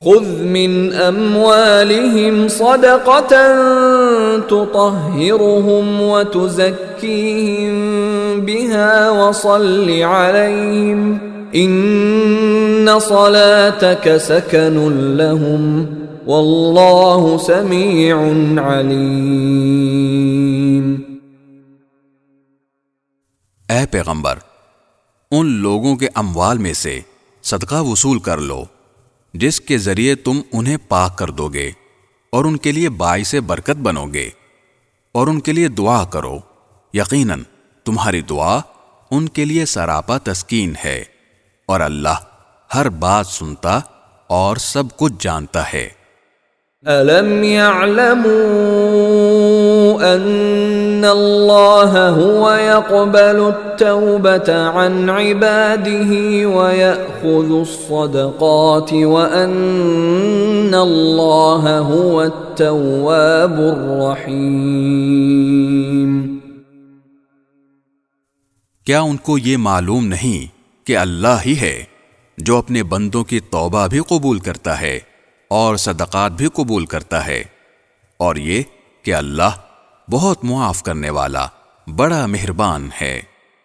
خذ من اموالهم صدقة تطهرهم وتزكيهم بها وصل عليهم ان صلاتك سكن لهم واللہ سمیع علیم۔ اے پیغمبر، ان لوگوں کے اموال میں سے صدقہ وصول کر لو جس کے ذریعے تم انہیں پاک کر دو گے اور ان کے لیے باعث برکت بنو گے، اور ان کے لیے دعا کرو، یقیناً تمہاری دعا ان کے لیے سراپا تسکین ہے، اور اللہ ہر بات سنتا اور سب کچھ جانتا ہے۔ أَلَمْ يَعْلَمُوا أَنَّ اللَّهَ هُوَ يَقْبَلُ التَّوْبَةَ عَنْ عِبَادِهِ وَيَأْخُذُ الصَّدَقَاتِ وَأَنَّ اللَّهَ هُوَ التَّوَّابُ الرَّحِيمُ۔ کیا ان کو یہ معلوم نہیں کہ اللہ ہی ہے جو اپنے بندوں کی توبہ بھی قبول کرتا ہے اور صدقات بھی قبول کرتا ہے، اور یہ کہ اللہ بہت معاف کرنے والا بڑا مہربان ہے۔